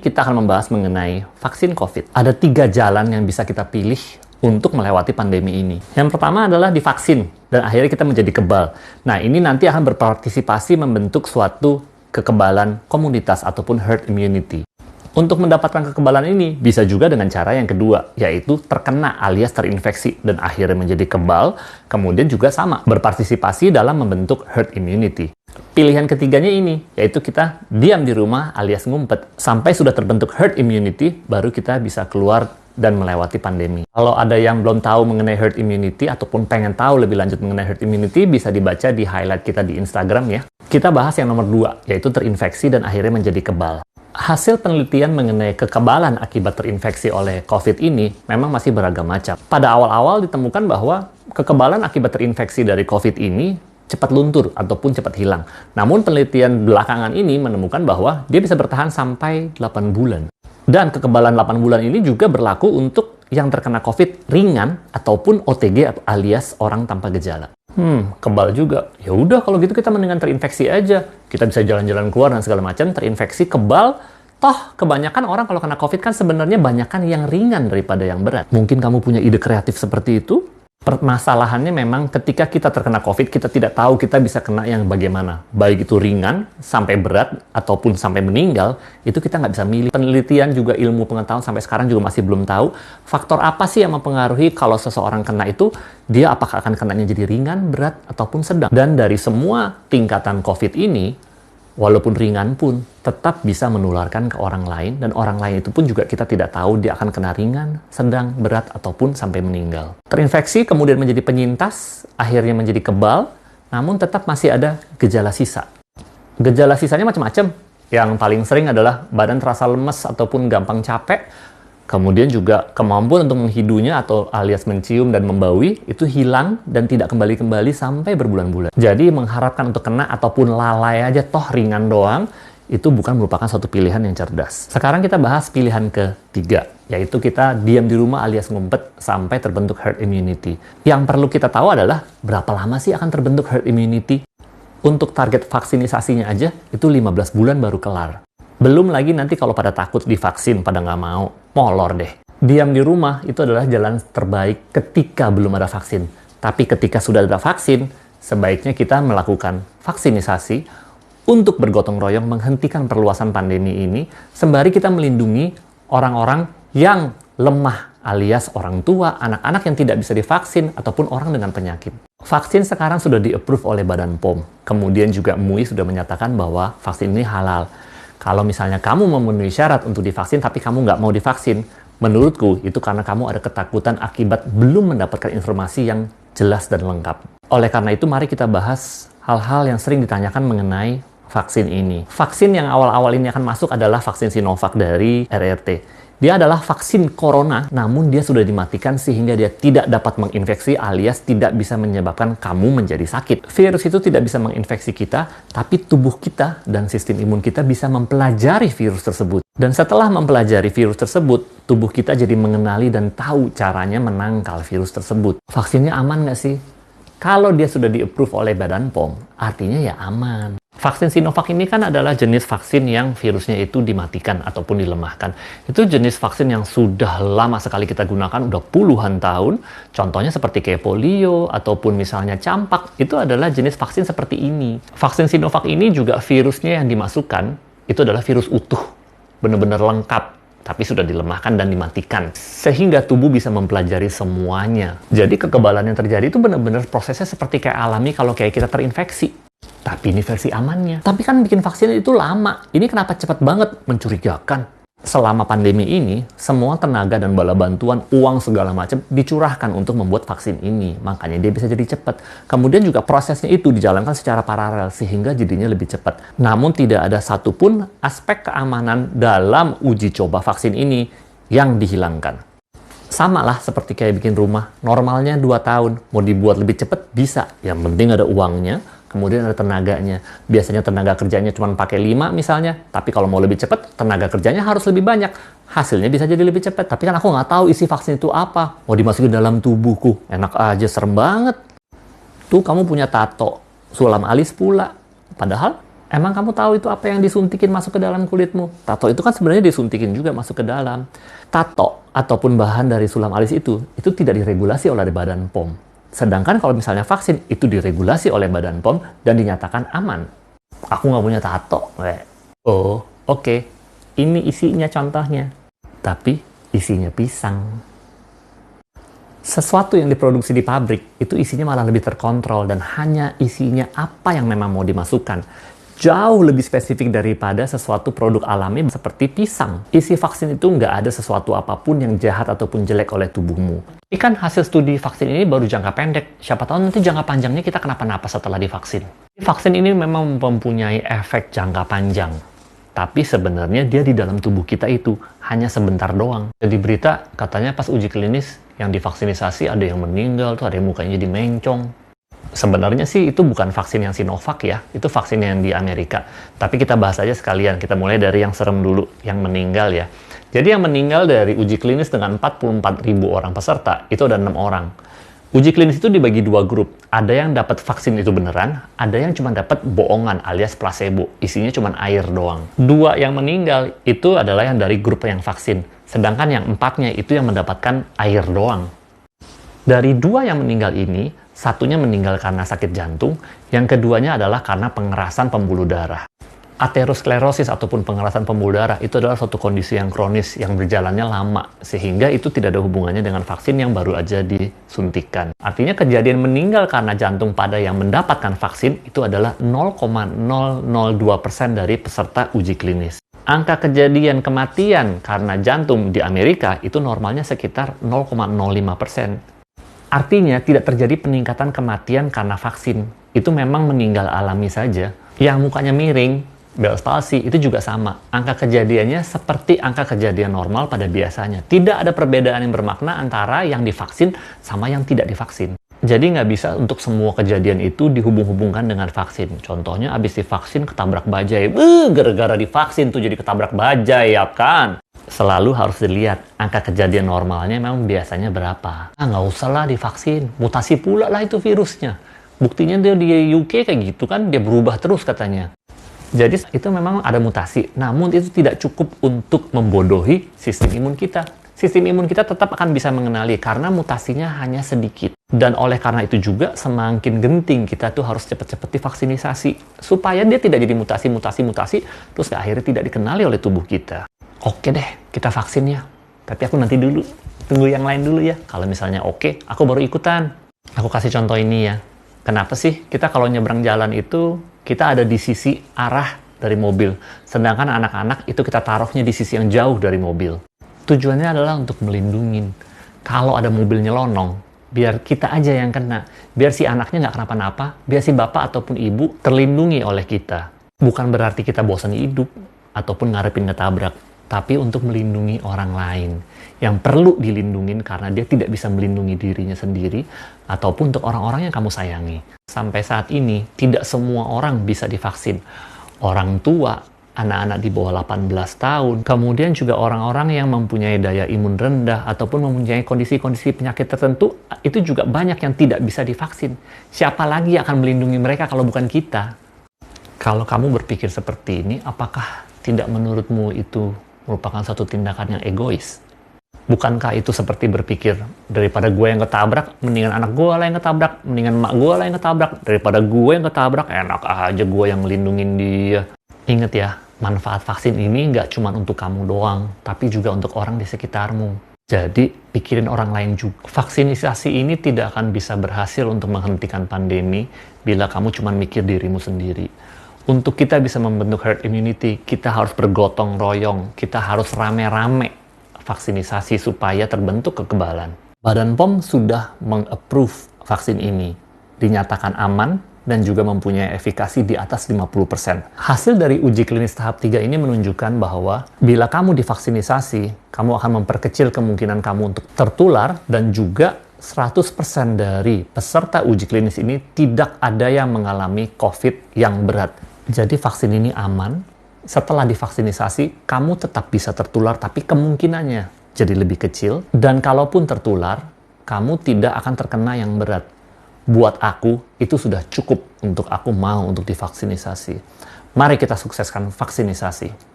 Kita akan membahas mengenai vaksin COVID. Ada 3 jalan yang bisa kita pilih untuk melewati pandemi ini. Yang pertama adalah divaksin, dan akhirnya kita menjadi kebal. Nah, ini nanti akan berpartisipasi membentuk suatu kekebalan komunitas ataupun herd immunity. Untuk mendapatkan kekebalan ini, bisa juga dengan cara yang kedua, yaitu terkena alias terinfeksi, dan akhirnya menjadi kebal, kemudian juga sama, berpartisipasi dalam membentuk herd immunity. Pilihan ketiganya ini, yaitu kita diam di rumah alias ngumpet. Sampai sudah terbentuk herd immunity, baru kita bisa keluar dan melewati pandemi. Kalau ada yang belum tahu mengenai herd immunity, ataupun pengen tahu lebih lanjut mengenai herd immunity, bisa dibaca di highlight kita di Instagram ya. Kita bahas yang nomor 2, yaitu terinfeksi dan akhirnya menjadi kebal. Hasil penelitian mengenai kekebalan akibat terinfeksi oleh COVID ini memang masih beragam macam. Pada awal-awal ditemukan bahwa kekebalan akibat terinfeksi dari COVID ini cepat luntur ataupun cepat hilang. Namun penelitian belakangan ini menemukan bahwa dia bisa bertahan sampai 8 bulan. Dan kekebalan 8 bulan ini juga berlaku untuk yang terkena COVID ringan ataupun OTG alias orang tanpa gejala. Kebal juga. Ya udah kalau gitu kita mendingan terinfeksi aja. Kita bisa jalan-jalan keluar dan segala macam, terinfeksi, kebal. Toh kebanyakan orang kalau kena COVID kan sebenarnya banyakan yang ringan daripada yang berat. Mungkin kamu punya ide kreatif seperti itu? Permasalahannya memang ketika kita terkena COVID, kita tidak tahu kita bisa kena yang bagaimana. Baik itu ringan, sampai berat, ataupun sampai meninggal, itu kita nggak bisa milih. Penelitian juga ilmu pengetahuan sampai sekarang juga masih belum tahu faktor apa sih yang mempengaruhi kalau seseorang kena itu, dia apakah akan kenanya jadi ringan, berat, ataupun sedang. Dan dari semua tingkatan COVID ini, walaupun ringan pun tetap bisa menularkan ke orang lain, dan orang lain itu pun juga kita tidak tahu dia akan kena ringan, sedang, berat, ataupun sampai meninggal. Terinfeksi kemudian menjadi penyintas, akhirnya menjadi kebal, namun tetap masih ada gejala sisa. Gejala sisanya macam-macam. Yang paling sering adalah badan terasa lemes ataupun gampang capek, kemudian juga kemampuan untuk menghidunya atau alias mencium dan membaui itu hilang dan tidak kembali-kembali sampai berbulan-bulan. Jadi mengharapkan untuk kena ataupun lalai aja toh ringan doang, itu bukan merupakan suatu pilihan yang cerdas. Sekarang kita bahas pilihan ketiga, yaitu kita diam di rumah alias ngumpet sampai terbentuk herd immunity. Yang perlu kita tahu adalah berapa lama sih akan terbentuk herd immunity? Untuk target vaksinisasinya aja itu 15 bulan baru kelar. Belum lagi nanti kalau pada takut divaksin, pada nggak mau, molor deh. Diam di rumah itu adalah jalan terbaik ketika belum ada vaksin. Tapi ketika sudah ada vaksin, sebaiknya kita melakukan vaksinisasi untuk bergotong royong menghentikan perluasan pandemi ini, sembari kita melindungi orang-orang yang lemah, alias orang tua, anak-anak yang tidak bisa divaksin, ataupun orang dengan penyakit. Vaksin sekarang sudah di-approve oleh Badan POM. Kemudian juga MUI sudah menyatakan bahwa vaksin ini halal. Kalau misalnya kamu memenuhi syarat untuk divaksin, tapi kamu nggak mau divaksin, menurutku itu karena kamu ada ketakutan akibat belum mendapatkan informasi yang jelas dan lengkap. Oleh karena itu, mari kita bahas hal-hal yang sering ditanyakan mengenai vaksin ini. Vaksin yang awal-awal ini akan masuk adalah vaksin Sinovac dari RRT. Dia adalah vaksin corona, namun dia sudah dimatikan sehingga dia tidak dapat menginfeksi alias tidak bisa menyebabkan kamu menjadi sakit. Virus itu tidak bisa menginfeksi kita, tapi tubuh kita dan sistem imun kita bisa mempelajari virus tersebut. Dan setelah mempelajari virus tersebut, tubuh kita jadi mengenali dan tahu caranya menangkal virus tersebut. Vaksinnya aman nggak sih? Kalau dia sudah di-approve oleh Badan POM, artinya ya aman. Vaksin Sinovac ini kan adalah jenis vaksin yang virusnya itu dimatikan ataupun dilemahkan. Itu jenis vaksin yang sudah lama sekali kita gunakan, udah puluhan tahun. Contohnya seperti kayak polio ataupun misalnya campak, itu adalah jenis vaksin seperti ini. Vaksin Sinovac ini juga virusnya yang dimasukkan, itu adalah virus utuh, benar-benar lengkap, tapi sudah dilemahkan dan dimatikan. Sehingga tubuh bisa mempelajari semuanya. Jadi kekebalan yang terjadi itu benar-benar prosesnya seperti kayak alami kalau kayak kita terinfeksi. Tapi ini versi amannya. Tapi kan bikin vaksin itu lama. Ini kenapa cepat banget? Mencurigakan. Selama pandemi ini, semua tenaga dan bala bantuan, uang segala macam dicurahkan untuk membuat vaksin ini. Makanya dia bisa jadi cepat. Kemudian juga prosesnya itu dijalankan secara paralel sehingga jadinya lebih cepat. Namun tidak ada satupun aspek keamanan dalam uji coba vaksin ini yang dihilangkan. Sama lah seperti kayak bikin rumah. Normalnya 2 tahun. Mau dibuat lebih cepat bisa. Yang penting ada uangnya. Kemudian ada tenaganya. Biasanya tenaga kerjanya cuma pakai 5 misalnya. Tapi kalau mau lebih cepat, tenaga kerjanya harus lebih banyak. Hasilnya bisa jadi lebih cepat. Tapi kan aku nggak tahu isi vaksin itu apa. Mau dimasukin dalam tubuhku. Enak aja, serem banget. Tuh kamu punya tato. Sulam alis pula. Padahal Emang kamu tahu itu apa yang disuntikin masuk ke dalam kulitmu? Tato itu kan sebenarnya disuntikin juga masuk ke dalam. Tato ataupun bahan dari sulam alis itu tidak diregulasi oleh Badan POM. Sedangkan kalau misalnya vaksin, itu diregulasi oleh Badan POM dan dinyatakan aman. Aku nggak punya tato. Oh, oke. Ini isinya contohnya. Tapi isinya pisang. Sesuatu yang diproduksi di pabrik, itu isinya malah lebih terkontrol dan hanya isinya apa yang memang mau dimasukkan. Jauh lebih spesifik daripada sesuatu produk alami seperti pisang. Isi vaksin itu nggak ada sesuatu apapun yang jahat ataupun jelek oleh tubuhmu. Ini kan hasil studi vaksin ini baru jangka pendek. Siapa tahu nanti jangka panjangnya kita kenapa-napa setelah divaksin. Vaksin ini memang mempunyai efek jangka panjang. Tapi sebenarnya dia di dalam tubuh kita itu hanya sebentar doang. Jadi berita katanya pas uji klinis yang divaksinisasi ada yang meninggal, tuh ada yang mukanya jadi mencong. Sebenarnya sih itu bukan vaksin yang Sinovac ya, itu vaksin yang di Amerika. Tapi kita bahas aja sekalian, kita mulai dari yang serem dulu, yang meninggal ya. Jadi yang meninggal dari uji klinis dengan 44.000 orang peserta, itu ada 6 orang. Uji klinis itu dibagi 2 grup, ada yang dapat vaksin itu beneran, ada yang cuma dapat bohongan alias placebo, isinya cuma air doang. 2 yang meninggal itu adalah yang dari grup yang vaksin, sedangkan yang 4-nya itu yang mendapatkan air doang. Dari 2 yang meninggal ini, satunya meninggal karena sakit jantung, yang keduanya adalah karena pengerasan pembuluh darah. Aterosklerosis ataupun pengerasan pembuluh darah itu adalah suatu kondisi yang kronis yang berjalannya lama, sehingga itu tidak ada hubungannya dengan vaksin yang baru aja disuntikan. Artinya kejadian meninggal karena jantung pada yang mendapatkan vaksin itu adalah 0,002% dari peserta uji klinis. Angka kejadian kematian karena jantung di Amerika itu normalnya sekitar 0,05%. Artinya tidak terjadi peningkatan kematian karena vaksin. Itu memang meninggal alami saja. Yang mukanya miring, Bell's palsy, itu juga sama. Angka kejadiannya seperti angka kejadian normal pada biasanya. Tidak ada perbedaan yang bermakna antara yang divaksin sama yang tidak divaksin. Jadi nggak bisa untuk semua kejadian itu dihubung-hubungkan dengan vaksin. Contohnya abis divaksin ketabrak bajai. Gara-gara divaksin tuh jadi ketabrak bajai, ya kan? Selalu harus dilihat angka kejadian normalnya memang biasanya berapa. Nggak usah lah divaksin, mutasi pula lah itu virusnya. Buktinya dia di UK kayak gitu kan, dia berubah terus katanya. Jadi itu memang ada mutasi, namun itu tidak cukup untuk membodohi sistem imun kita. Sistem imun kita tetap akan bisa mengenali karena mutasinya hanya sedikit. Dan oleh karena itu juga semakin genting kita tuh harus cepat-cepat divaksinisasi. Supaya dia tidak jadi mutasi, terus akhirnya tidak dikenali oleh tubuh kita. Oke deh, kita vaksin ya. Tapi aku nanti dulu, tunggu yang lain dulu ya. Kalau misalnya oke, aku baru ikutan. Aku kasih contoh ini ya. Kenapa sih kita kalau nyebrang jalan itu, kita ada di sisi arah dari mobil. Sedangkan anak-anak itu kita taruhnya di sisi yang jauh dari mobil. Tujuannya adalah untuk melindungi. Kalau ada mobil nyelonong, biar kita aja yang kena. Biar si anaknya nggak kenapa-napa, biar si bapak ataupun ibu terlindungi oleh kita. Bukan berarti kita bosan hidup, ataupun ngarepin ketabrak. Tapi untuk melindungi orang lain yang perlu dilindungin karena dia tidak bisa melindungi dirinya sendiri ataupun untuk orang-orang yang kamu sayangi. Sampai saat ini, tidak semua orang bisa divaksin. Orang tua, anak-anak di bawah 18 tahun, kemudian juga orang-orang yang mempunyai daya imun rendah ataupun mempunyai kondisi-kondisi penyakit tertentu, itu juga banyak yang tidak bisa divaksin. Siapa lagi yang akan melindungi mereka kalau bukan kita? Kalau kamu berpikir seperti ini, apakah tidak menurutmu itu merupakan satu tindakan yang egois? Bukankah itu seperti berpikir, daripada gue yang ketabrak, mendingan anak gue lah yang ketabrak, mendingan emak gue lah yang ketabrak, daripada gue yang ketabrak, enak aja gue yang ngelindungin dia. Ingat ya, manfaat vaksin ini nggak cuma untuk kamu doang, tapi juga untuk orang di sekitarmu. Jadi, pikirin orang lain juga. Vaksinisasi ini tidak akan bisa berhasil untuk menghentikan pandemi bila kamu cuma mikir dirimu sendiri. Untuk kita bisa membentuk herd immunity, kita harus bergotong royong, kita harus rame-rame vaksinisasi supaya terbentuk kekebalan. Badan POM sudah meng-approve vaksin ini, dinyatakan aman dan juga mempunyai efikasi di atas 50%. Hasil dari uji klinis tahap 3 ini menunjukkan bahwa bila kamu divaksinisasi, kamu akan memperkecil kemungkinan kamu untuk tertular dan juga 100% dari peserta uji klinis ini tidak ada yang mengalami COVID yang berat. Jadi vaksin ini aman, setelah divaksinisasi, kamu tetap bisa tertular, tapi kemungkinannya jadi lebih kecil. Dan kalaupun tertular, kamu tidak akan terkena yang berat. Buat aku, itu sudah cukup untuk aku mau untuk divaksinisasi. Mari kita sukseskan vaksinisasi.